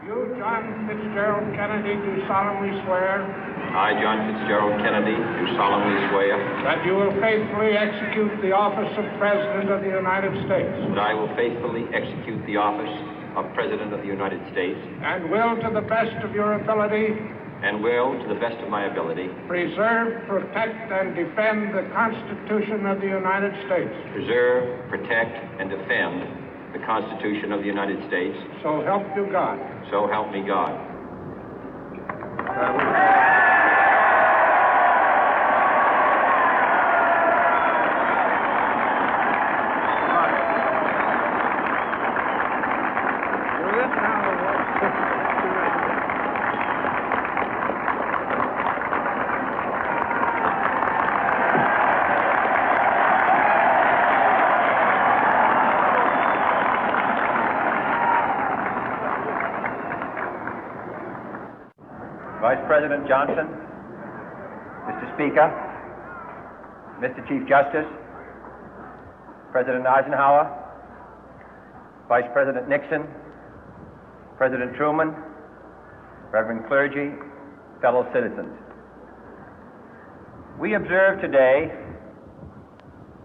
You, John Fitzgerald Kennedy, do solemnly swear I, John Fitzgerald Kennedy, do solemnly swear that you will faithfully execute the office of President of the United States that I will faithfully execute the office of President of the United States and will, to the best of your ability, and will, to the best of my ability, preserve, protect, and defend the Constitution of the United States. preserve, protect, and defend the Constitution of the United States. So help you God. So help me God. Vice President Johnson, Mr. Speaker, Mr. Chief Justice, President Eisenhower, Vice President Nixon, President Truman, Reverend clergy, fellow citizens. We observe today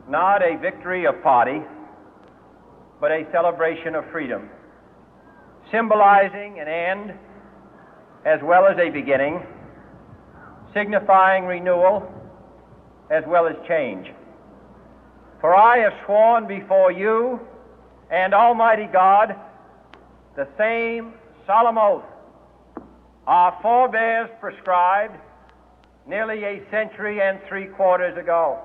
not a victory of party, but a celebration of freedom, symbolizing an end as well as a beginning, signifying renewal as well as change. For I have sworn before you and Almighty God the same solemn oath our forebears prescribed nearly a century and 3/4 ago.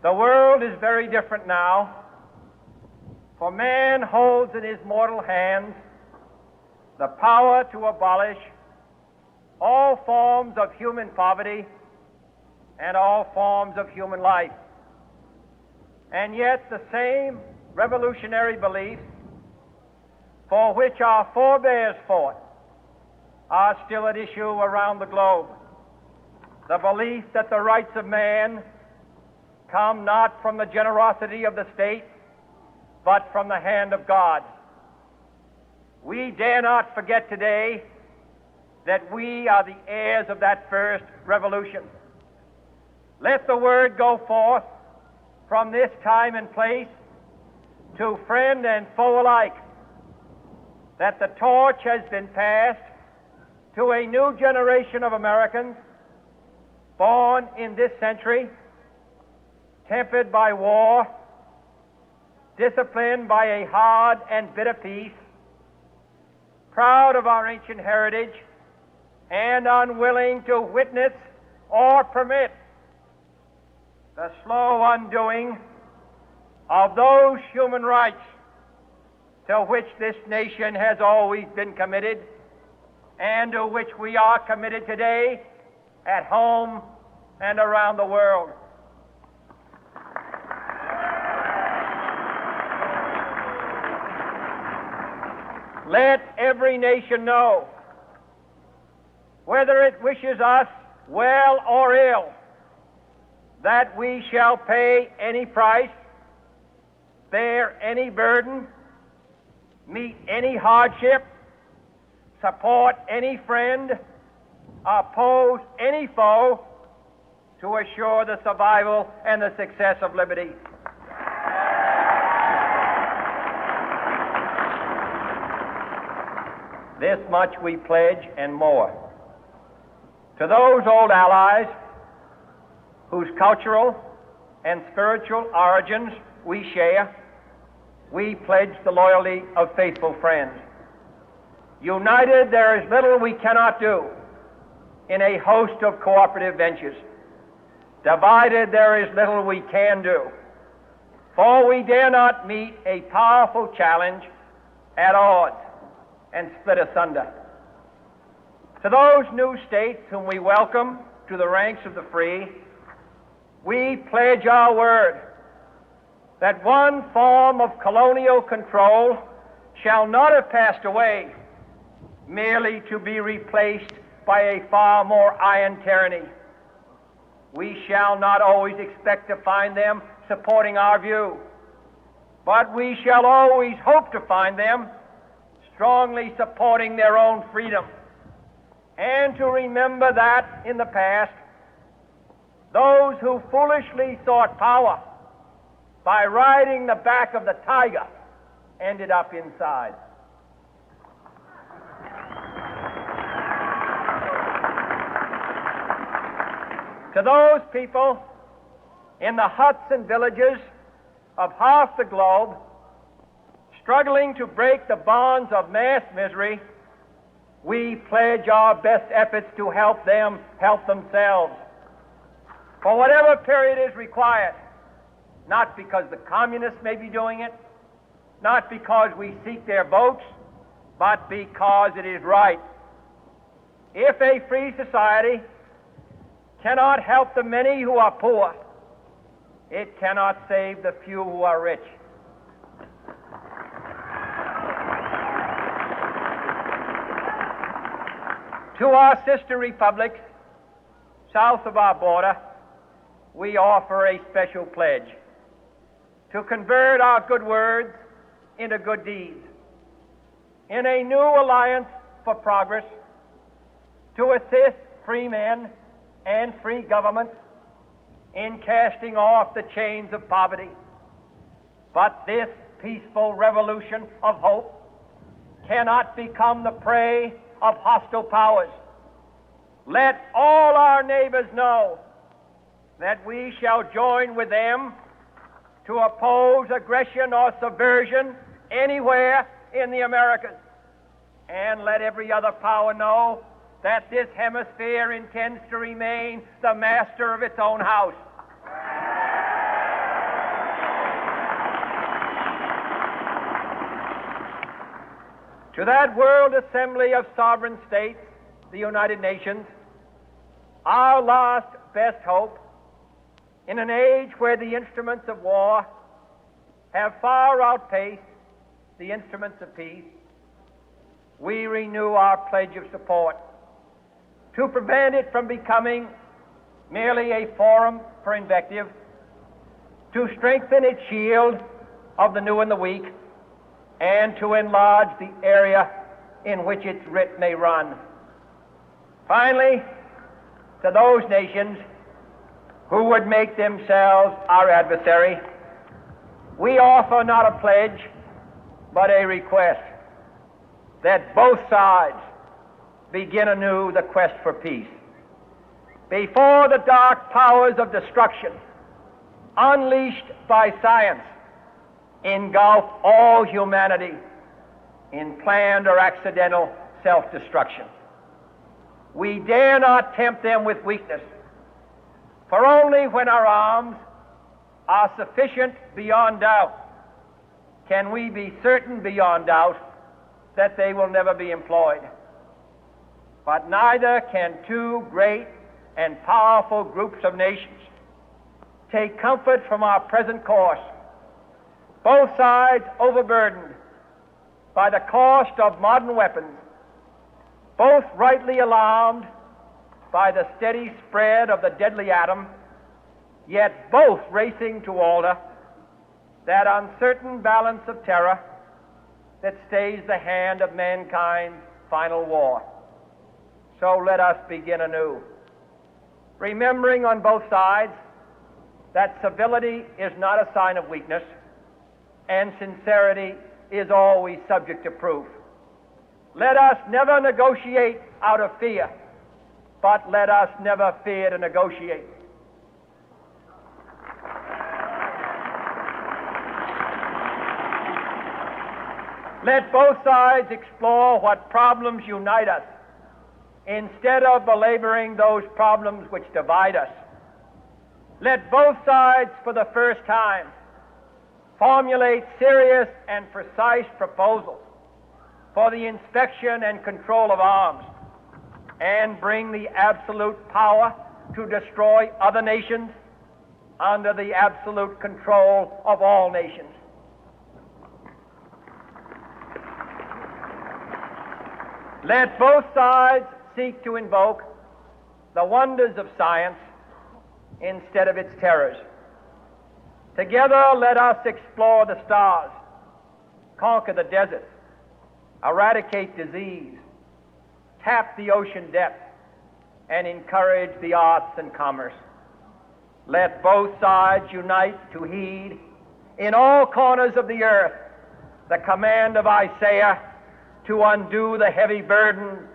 The world is very different now, for man holds in his mortal hands the power to abolish all forms of human poverty and all forms of human life. And yet the same revolutionary beliefs for which our forebears fought are still at issue around the globe. The belief that the rights of man come not from the generosity of the state, but from the hand of God. We dare not forget today that we are the heirs of that first revolution. Let the word go forth from this time and place to friend and foe alike that the torch has been passed to a new generation of Americans born in this century, tempered by war, disciplined by a hard and bitter peace, proud of our ancient heritage, and unwilling to witness or permit the slow undoing of those human rights to which this nation has always been committed and to which we are committed today at home and around the world. Let every nation know, whether it wishes us well or ill, that we shall pay any price, bear any burden, meet any hardship, support any friend, oppose any foe to assure the survival and the success of liberty. This much we pledge and more. To those old allies whose cultural and spiritual origins we share, we pledge the loyalty of faithful friends. United, there is little we cannot do in a host of cooperative ventures. Divided, there is little we can do, for we dare not meet a powerful challenge at odds and split asunder. To those new states whom we welcome to the ranks of the free, we pledge our word that one form of colonial control shall not have passed away, merely to be replaced by a far more iron tyranny. We shall not always expect to find them supporting our view, but we shall always hope to find them strongly supporting their own freedom, and to remember that in the past, those who foolishly sought power by riding the back of the tiger ended up inside. To those people in the huts and villages of half the globe struggling to break the bonds of mass misery, we pledge our best efforts to help them help themselves for whatever period is required, not because the communists may be doing it, not because we seek their votes, but because it is right. If a free society cannot help the many who are poor, it cannot save the few who are rich. To our sister republics south of our border, we offer a special pledge to convert our good words into good deeds, in a new alliance for progress, to assist free men and free governments in casting off the chains of poverty. But this peaceful revolution of hope cannot become the prey of hostile powers. Let all our neighbors know that we shall join with them to oppose aggression or subversion anywhere in the Americas. And let every other power know that this hemisphere intends to remain the master of its own house. To that World Assembly of Sovereign States, the United Nations, our last best hope, in an age where the instruments of war have far outpaced the instruments of peace, we renew our pledge of support to prevent it from becoming merely a forum for invective, to strengthen its shield of the new and the weak, and to enlarge the area in which its writ may run. Finally, to those nations who would make themselves our adversary, we offer not a pledge, but a request that both sides begin anew the quest for peace. Before the dark powers of destruction, unleashed by science, engulf all humanity in planned or accidental self-destruction, we dare not tempt them with weakness, for only when our arms are sufficient beyond doubt can we be certain beyond doubt that they will never be employed. But neither can two great and powerful groups of nations take comfort from our present course, both sides overburdened by the cost of modern weapons, both rightly alarmed by the steady spread of the deadly atom, yet both racing to alter that uncertain balance of terror that stays the hand of mankind's final war. So let us begin anew, remembering on both sides that civility is not a sign of weakness, and sincerity is always subject to proof. Let us never negotiate out of fear, but let us never fear to negotiate. Let both sides explore what problems unite us, instead of belaboring those problems which divide us. Let both sides, for the first time, formulate serious and precise proposals for the inspection and control of arms, and bring the absolute power to destroy other nations under the absolute control of all nations. Let both sides seek to invoke the wonders of science instead of its terrors. Together, let us explore the stars, conquer the deserts, eradicate disease, tap the ocean depth, and encourage the arts and commerce. Let both sides unite to heed in all corners of the earth the command of Isaiah to undo the heavy burden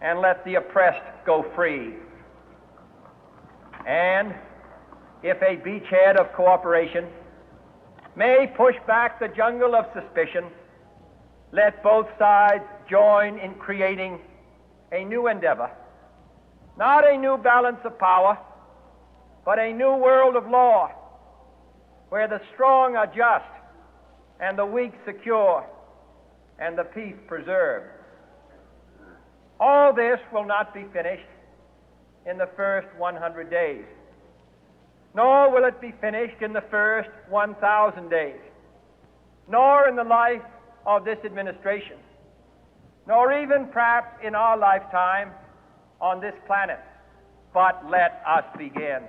and let the oppressed go free. And if a beachhead of cooperation may push back the jungle of suspicion, let both sides join in creating a new endeavor, not a new balance of power, but a new world of law, where the strong are just and the weak secure and the peace preserved. All this will not be finished in the first 100 days, nor will it be finished in the first 1,000 days, nor in the life of this administration, nor even perhaps in our lifetime on this planet. But let us begin.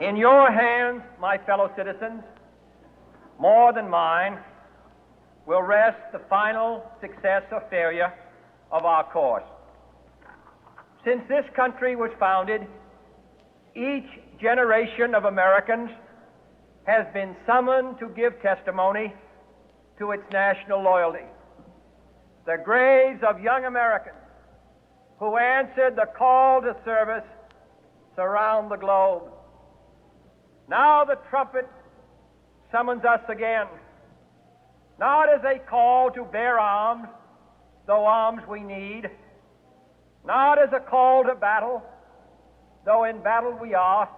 In your hands, my fellow citizens, more than mine, will rest the final success or failure of our course. Since this country was founded, each generation of Americans has been summoned to give testimony to its national loyalty. The graves of young Americans who answered the call to service surround the globe. Now the trumpet summons us again, not as a call to bear arms, though arms we need, not as a call to battle, though in battle we are,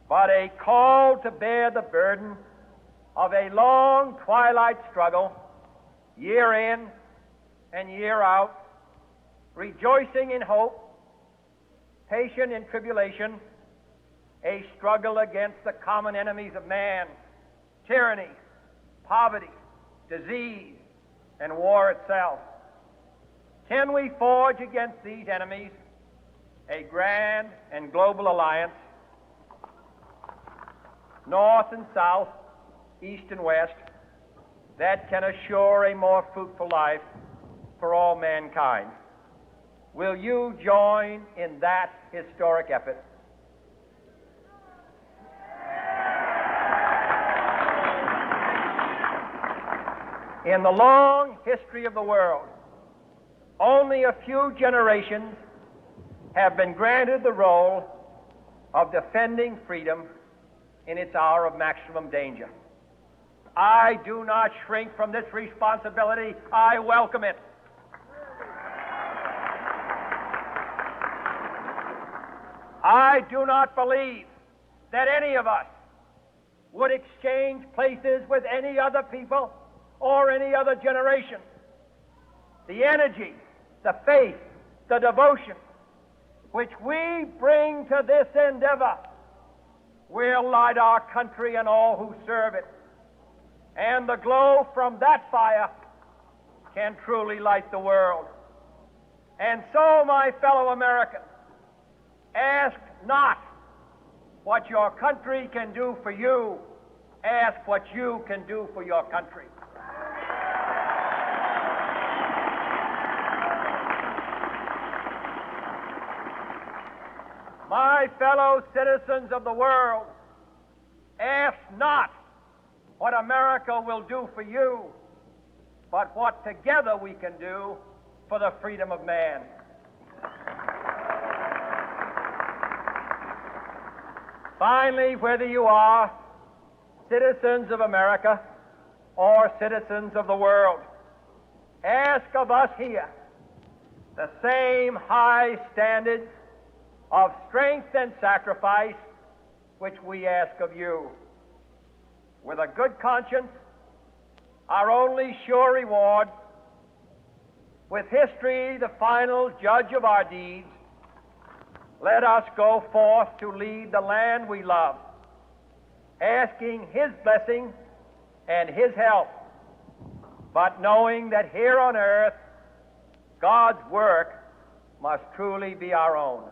but a call to bear the burden of a long twilight struggle, year in and year out, rejoicing in hope, patient in tribulation, a struggle against the common enemies of man, tyranny, poverty, disease, and war itself. Can we forge against these enemies a grand and global alliance, north and south, east and west, that can assure a more fruitful life for all mankind? Will you join in that historic effort? In the long history of the world, only a few generations have been granted the role of defending freedom in its hour of maximum danger. I do not shrink from this responsibility. I welcome it. I do not believe that any of us would exchange places with any other people or any other generation. The energy, the faith, the devotion which we bring to this endeavor will light our country and all who serve it. And the glow from that fire can truly light the world. And so, my fellow Americans, ask not what your country can do for you. Ask what you can do for your country. My fellow citizens of the world, ask not what America will do for you, but what together we can do for the freedom of man. Finally, whether you are citizens of America or citizens of the world, ask of us here the same high standards of strength and sacrifice which we ask of you. With a good conscience, our only sure reward, with history the final judge of our deeds, let us go forth to lead the land we love, asking His blessing and His help, but knowing that here on earth God's work must truly be our own.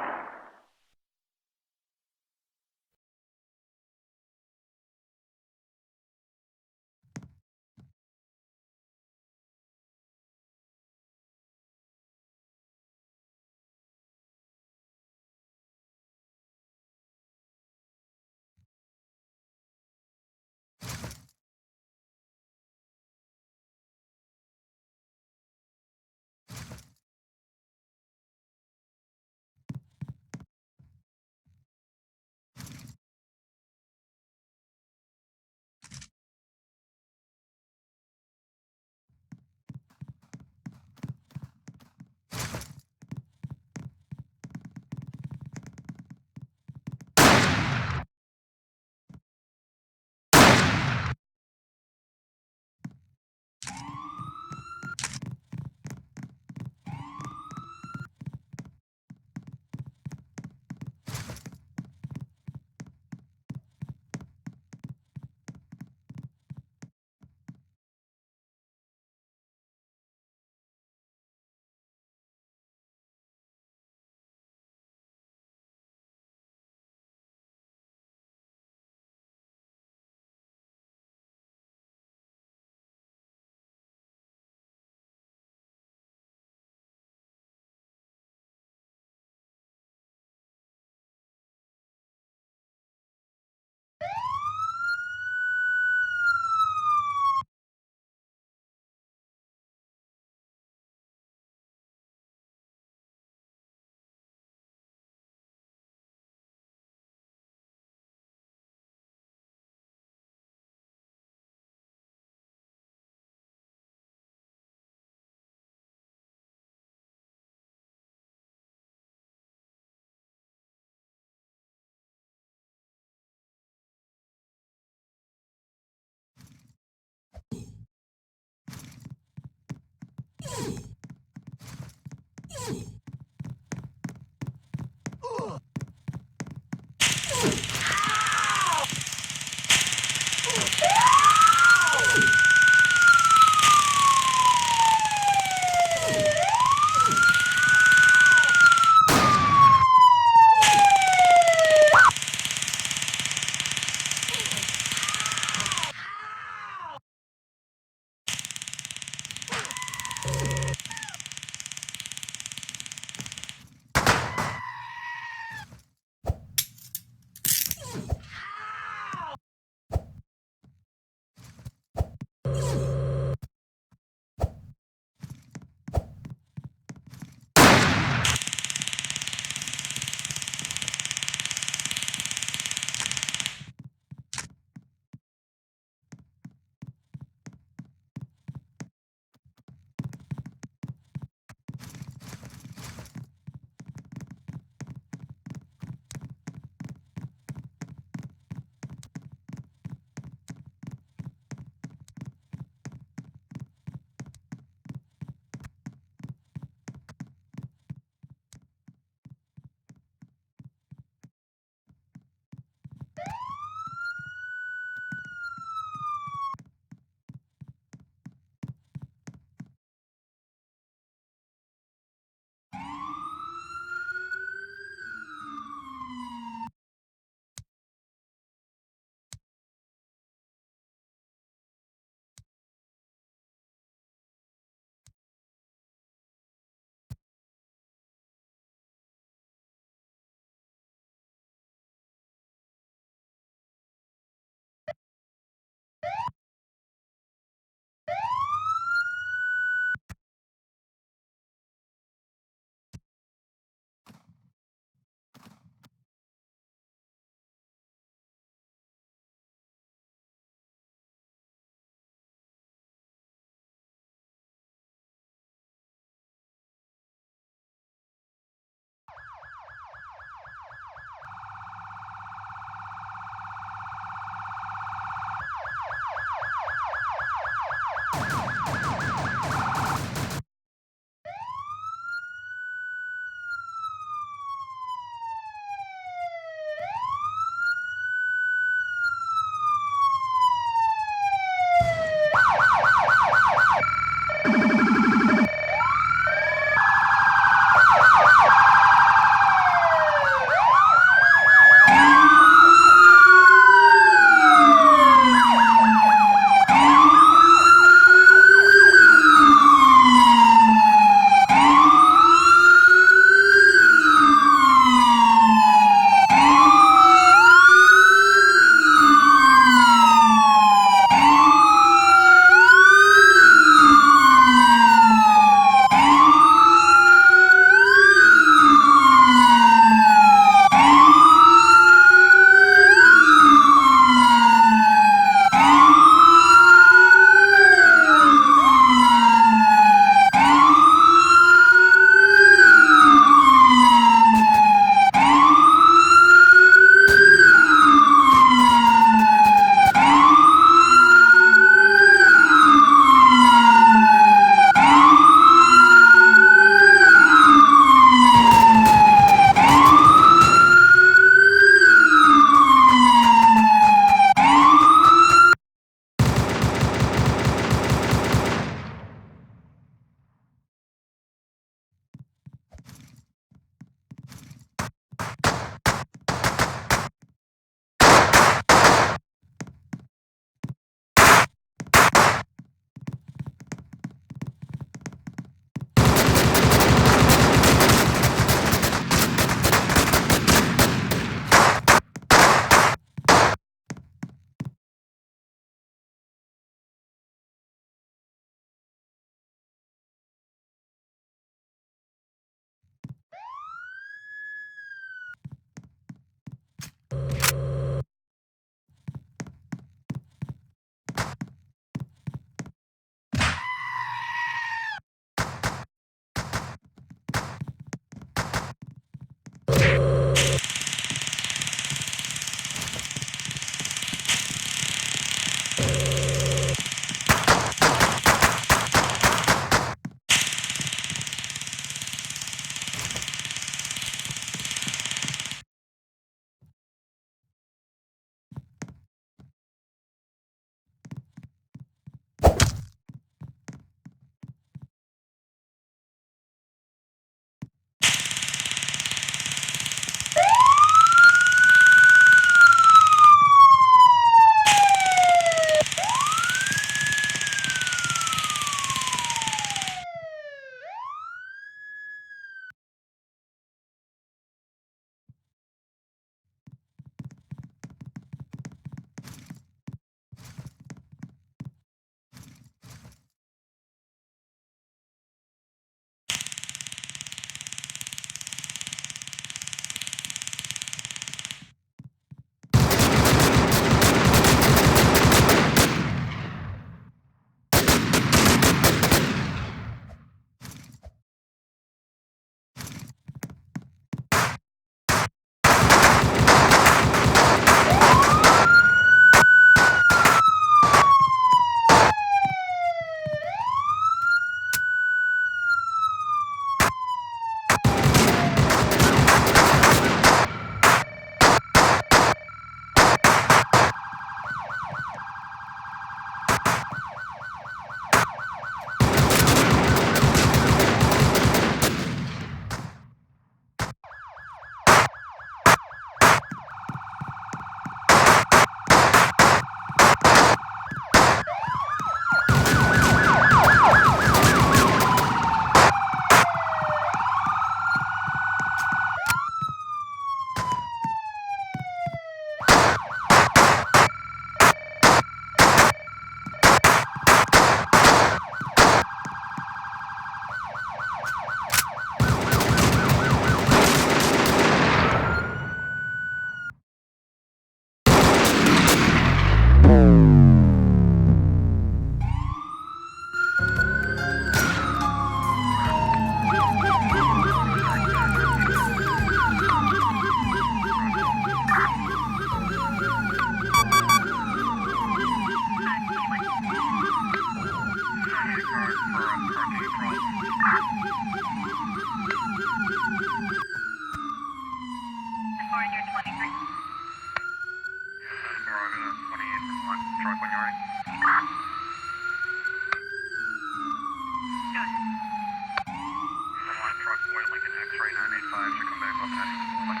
3985 should come back up any moment.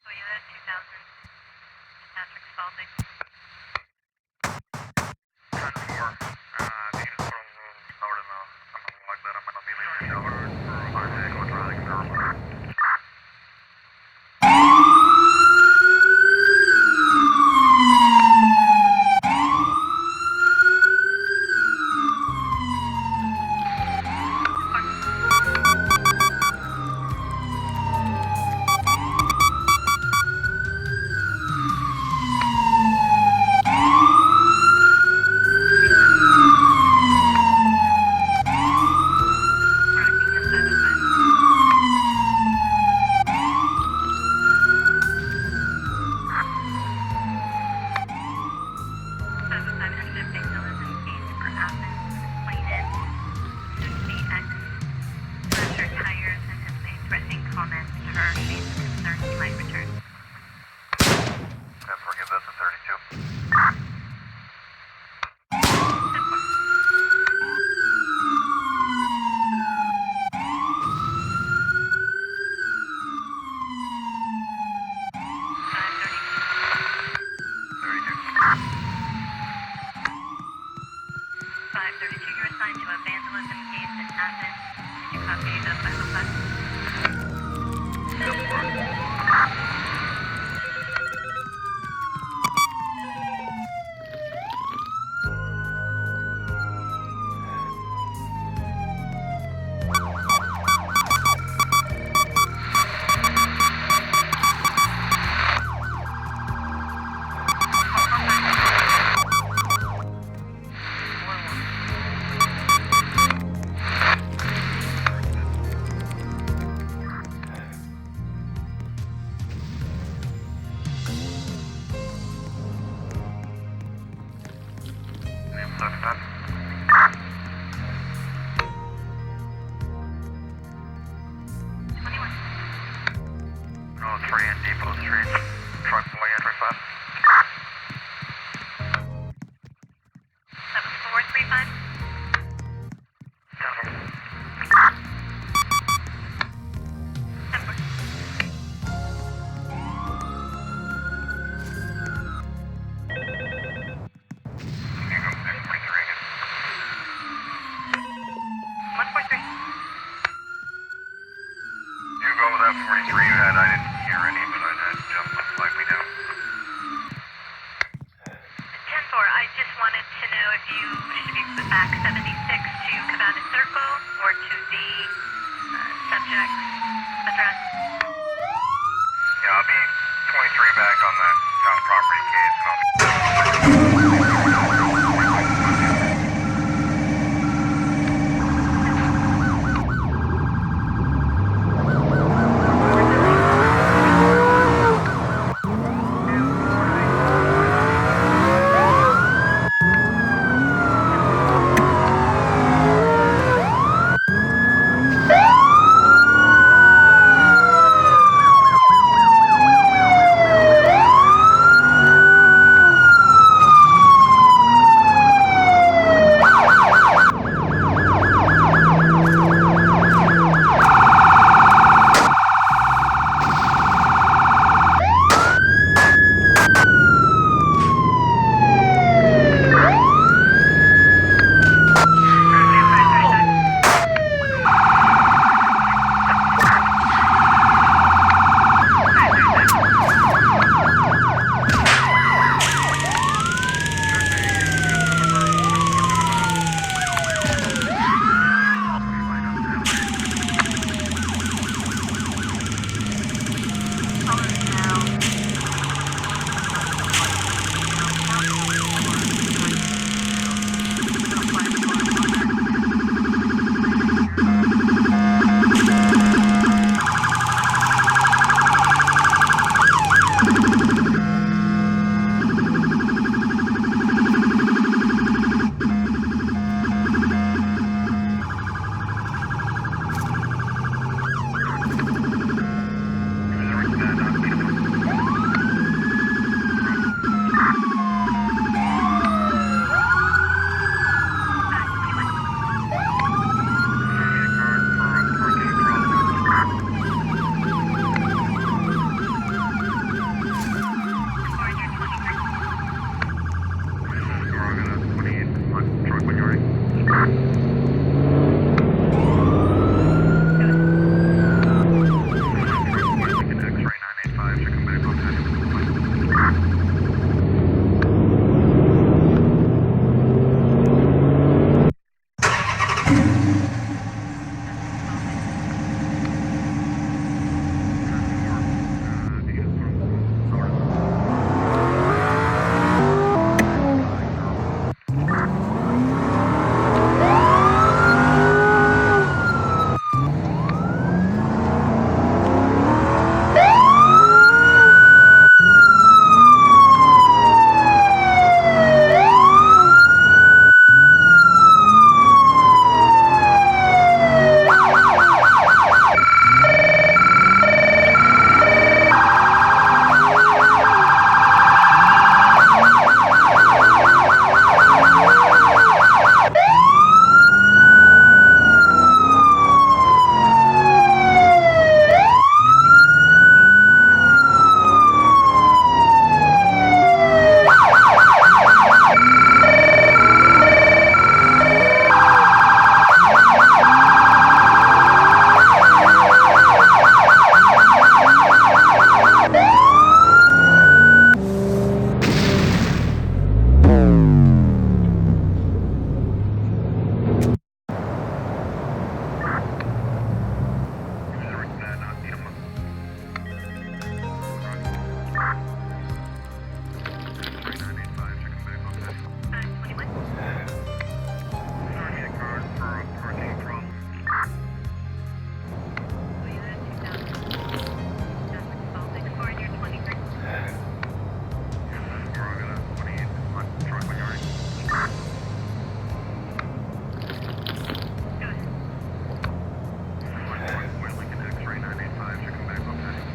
Toyota 2000, Patrick Spalding. 10-4, the unit's put on powered in something like that. I might not be leaving the shower for electronic verify. X-ray 985 should come back on time.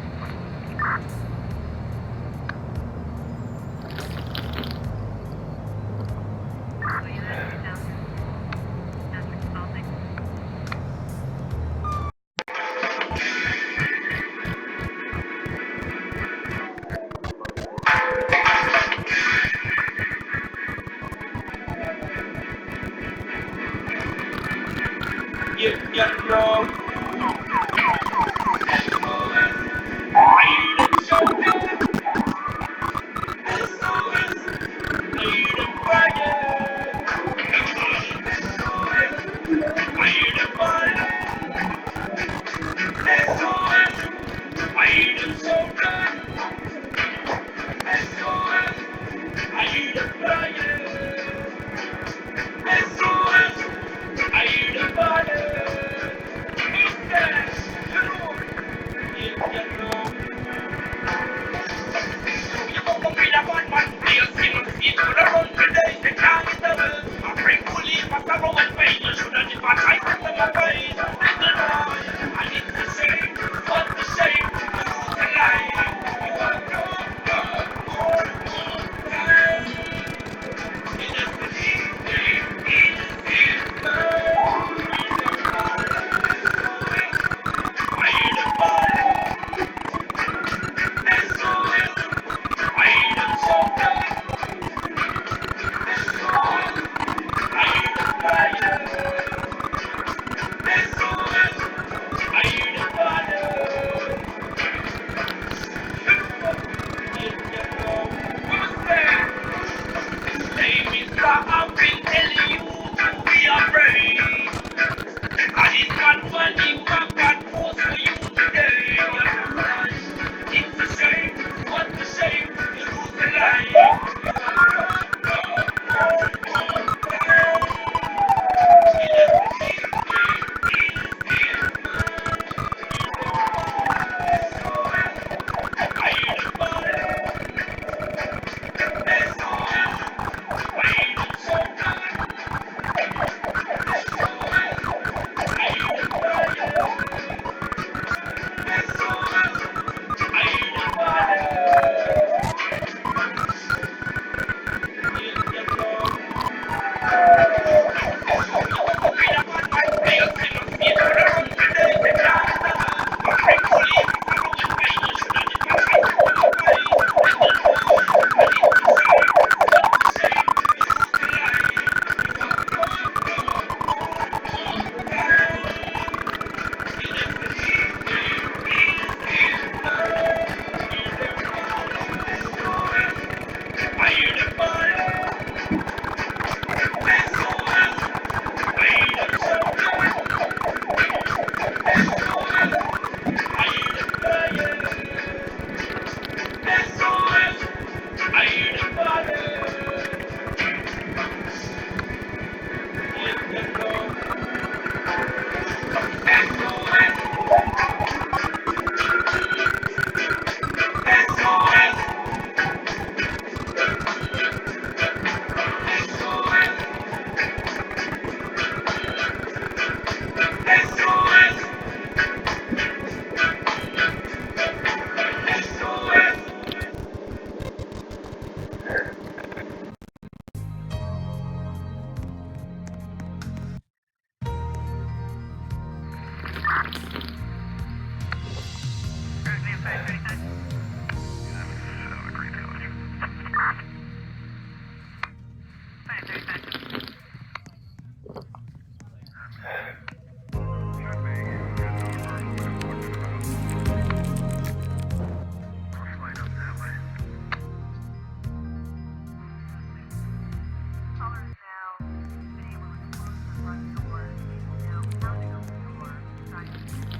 front door. He's now pounding on the door, trying to